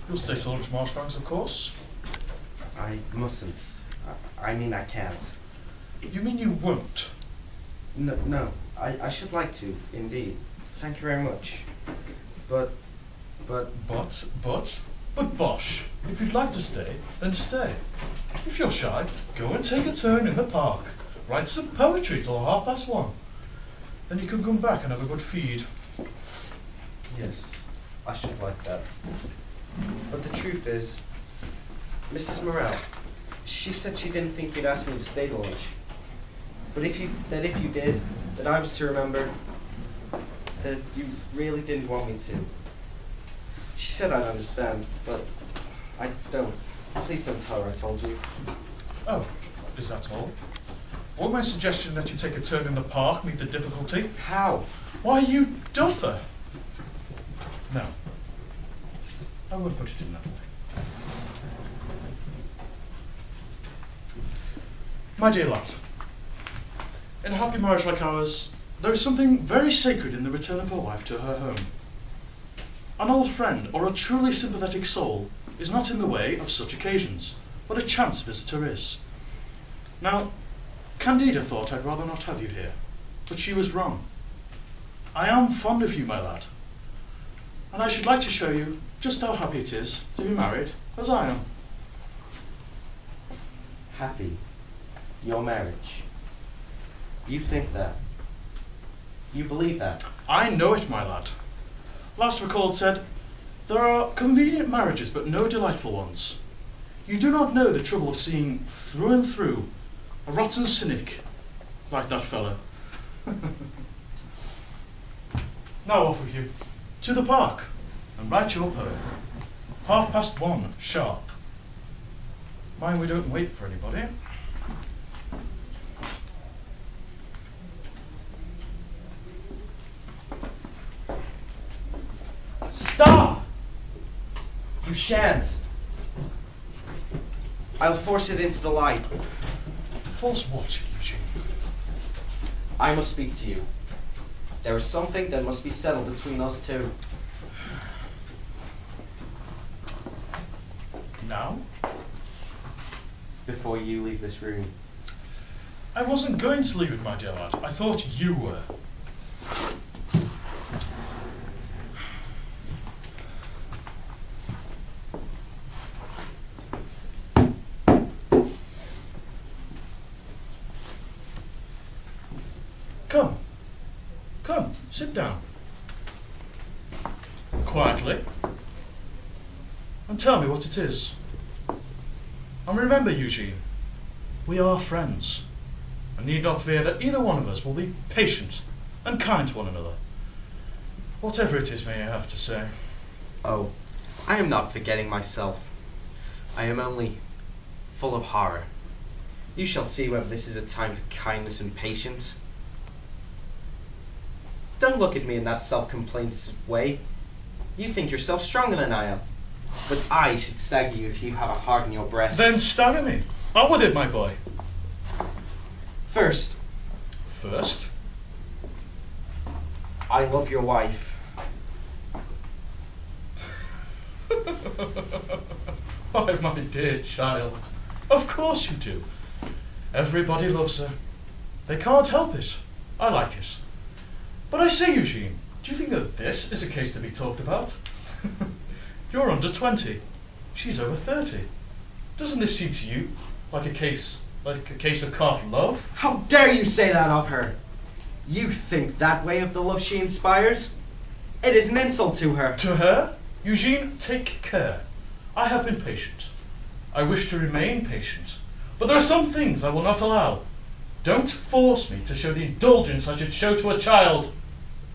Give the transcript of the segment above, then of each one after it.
You'll stay till lunch, Marchbanks, of course. I mustn't. I mean, I can't. You mean you won't? No, I should like to, indeed. Thank you very much. But bosh. If you'd like to stay, then stay. If you're shy, go and take a turn in the park. Write some poetry till 1:30. Then you can come back and have a good feed. yes, I should like that. But the truth is, Mrs. Morell, she said she didn't think you'd ask me to stay to lunch. But if you did, that I was to remember that you really didn't want me to. She said I'd understand, but I don't. Please don't tell her I told you. Oh, is that all? Won't my suggestion that you take a turn in the park meet the difficulty? How? Why, you duffer! No, I won't put it in that way. My dear lad, in a happy marriage like ours, there is something very sacred in the return of a wife to her home. An old friend or a truly sympathetic soul is not in the way of such occasions, but a chance visitor is. Now, Candida thought I'd rather not have you here, but she was wrong. I am fond of you, my lad, and I should like to show you just how happy it is to be married as I am. Happy? Your marriage? You think that? You believe that? I know it, my lad. Last recalled said, there are convenient marriages but no delightful ones. You do not know the trouble of seeing through and through a rotten cynic like that fellow. Now off with you, to the park, and write your poem. 1:30 sharp. Mind we don't wait for anybody. Stop! You shan't. I'll force it into the light. Force what, Eugene? I must speak to you. There is something that must be settled between us two. Now? Before you leave this room. I wasn't going to leave it, my dear lad. I thought you were. Come, sit down. Quietly. And tell me what it is. And remember, Eugene, we are friends, and need not fear that either one of us will be patient and kind to one another. Whatever it is may I have to say. Oh, I am not forgetting myself. I am only full of horror. You shall see whether this is a time for kindness and patience. Don't look at me in that self-complaint way. You think yourself stronger than I am. But I should stagger you if you have a heart in your breast. Then stagger me. Out with it, my boy. First, I love your wife. Why, my dear child, of course you do. Everybody loves her. They can't help it. I like it. But I say, Eugene, do you think that this is a case to be talked about? You're under 20. She's over 30. Doesn't this seem to you like a case of calf love? How dare you say that of her? You think that way of the love she inspires? It is an insult to her. To her? Eugene, take care. I have been patient. I wish to remain patient. But there are some things I will not allow. Don't force me to show the indulgence I should show to a child.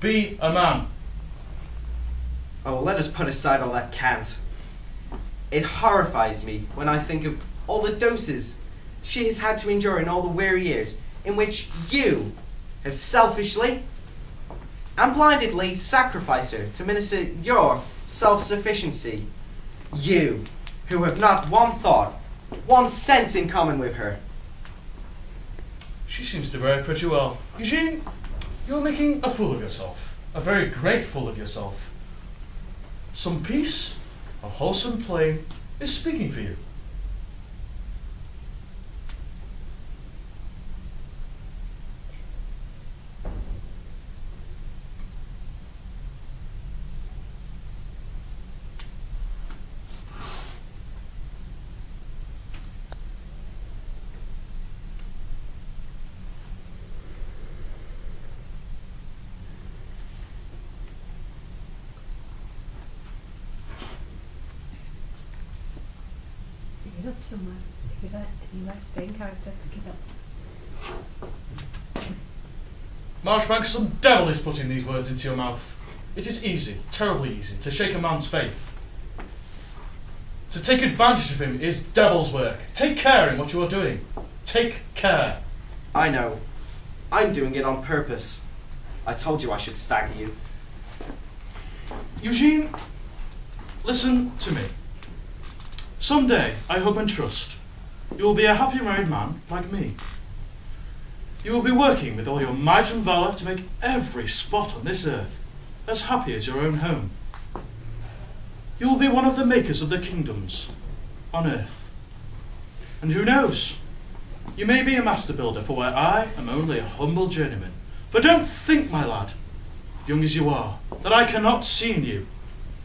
Be a man. Oh, let us put aside all that cant. It horrifies me when I think of all the doses she has had to endure in all the weary years in which you have selfishly and blindedly sacrificed her to minister your self-sufficiency. You, who have not one thought, one sense in common with her. She seems to bear it pretty well. Eugene, you're making a fool of yourself. A very great fool of yourself. Some peace, A wholesome plain is speaking for you. Pick it up somewhere. Pick it up. Anywhere. Stay in character. Pick it up. Marchbanks, some devil is putting these words into your mouth. It is easy, terribly easy, to shake a man's faith. To take advantage of him is devil's work. Take care in what you are doing. Take care. I know. I'm doing it on purpose. I told you I should stagger you. Eugene, listen to me. Someday, I hope and trust, you will be a happy married man like me. You will be working with all your might and valour to make every spot on this earth as happy as your own home. You will be one of the makers of the kingdoms on earth. And who knows? You may be a master builder for where I am only a humble journeyman. For don't think, my lad, young as you are, that I cannot see in you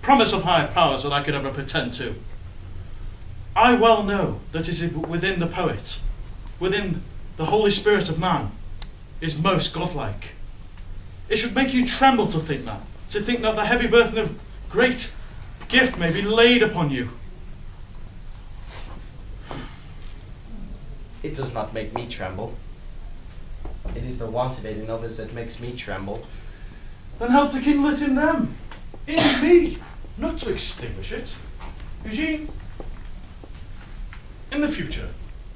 promise of higher powers that I could ever pretend to. I well know that it is within the poet, within the Holy Spirit of man, is most godlike. It should make you tremble to think that the heavy burden of great gift may be laid upon you. It does not make me tremble. It is the want of it in others that makes me tremble. Then help to kindle it in them, in me, not to extinguish it. Eugene, in the future,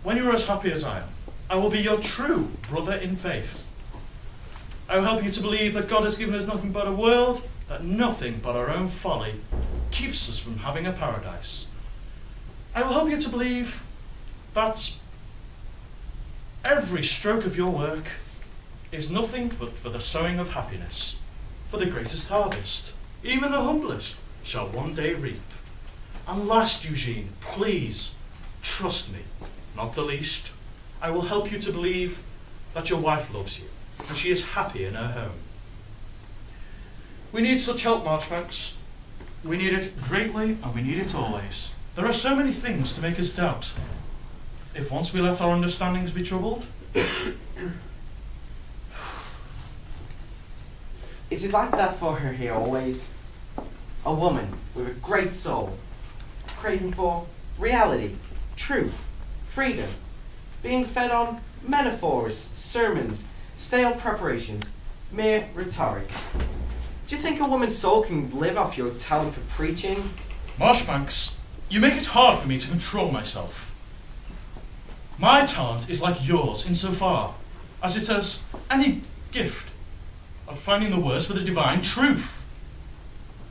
when you are as happy as I am, I will be your true brother in faith. I will help you to believe that God has given us nothing but a world, that nothing but our own folly keeps us from having a paradise. I will help you to believe that every stroke of your work is nothing but for the sowing of happiness, for the greatest harvest, even the humblest shall one day reap. And last, Eugene, please trust me, not the least. I will help you to believe that your wife loves you and she is happy in her home. We need such help, Marchbanks. We need it greatly and we need it always. There are so many things to make us doubt. If once we let our understandings be troubled. Is it like that for her here always? A woman with a great soul, craving for reality, truth, freedom, being fed on metaphors, sermons, stale preparations, mere rhetoric. Do you think a woman's soul can live off your talent for preaching? Marchbanks, you make it hard for me to control myself. My talent is like yours insofar as it has any gift of finding the words for the divine truth.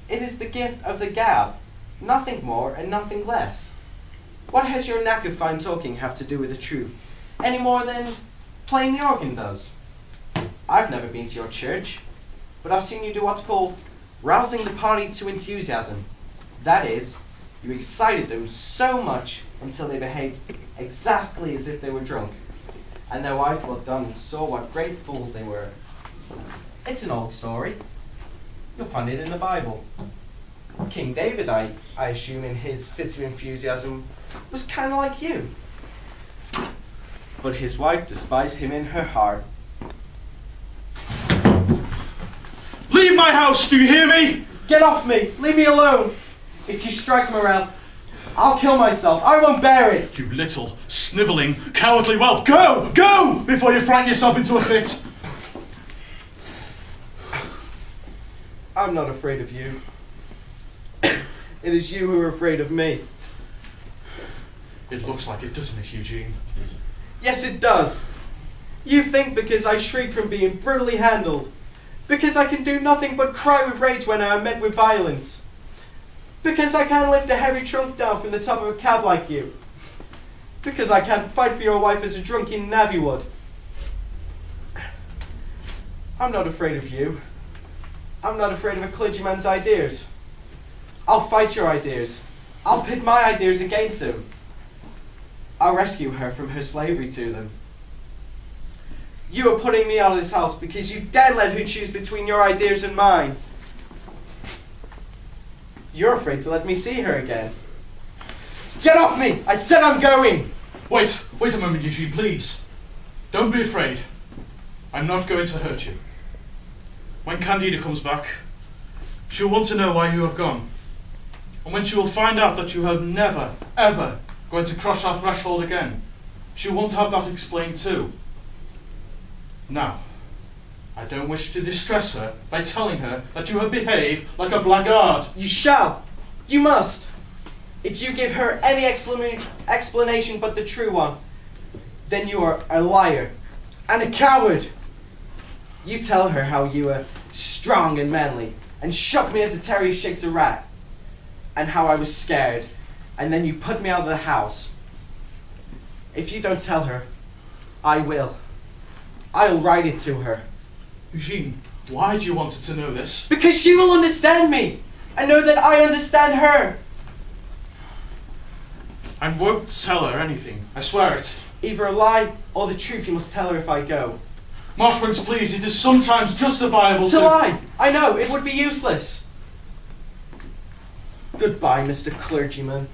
It is the gift of the gab, nothing more and nothing less. What has your knack of fine talking have to do with the truth, any more than playing the organ does? I've never been to your church, but I've seen you do what's called rousing the party to enthusiasm. That is, you excited them so much until they behaved exactly as if they were drunk, and their wives looked on and saw what great fools they were. It's an old story. You'll find it in the Bible. King David, I assume, in his fits of enthusiasm, was kind of like you. But his wife despised him in her heart. Leave my house, do you hear me? Get off me! Leave me alone! If you strike Morell, I'll kill myself. I won't bear it! You little, snivelling, cowardly whelp. Go! Go! Before you frighten yourself into a fit. I'm not afraid of you. It is you who are afraid of me. It looks like it, doesn't it, Eugene? Yes, it does. You think because I shriek from being brutally handled, because I can do nothing but cry with rage when I am met with violence, because I can't lift a heavy trunk down from the top of a cab like you, because I can't fight for your wife as a drunken navvy would. I'm not afraid of you. I'm not afraid of a clergyman's ideas. I'll fight your ideas. I'll pit my ideas against them. I'll rescue her from her slavery to them. You are putting me out of this house because you daren't let her choose between your ideas and mine. You're afraid to let me see her again. Get off me! I said I'm going! Wait a moment, Eugene, please. Don't be afraid. I'm not going to hurt you. When Candida comes back, she'll want to know why you have gone. And when she will find out that you have never, ever going to cross our threshold again, she'll want to have that explained too. Now, I don't wish to distress her by telling her that you have behaved like a blackguard. You shall. You must. If you give her any explanation but the true one, then you are a liar and a coward. You tell her how you were strong and manly and shook me as a terrier shakes a rat, and how I was scared, and then you put me out of the house. If you don't tell her, I will. I'll write it to her. Eugene, why do you want her to know this? Because she will understand me and know that I understand her. I won't tell her anything, I swear it. Either a lie or the truth you must tell her if I go. Marchbanks, please, it is sometimes justifiable to lie. I know, it would be useless. Goodbye, Mr. Clergyman.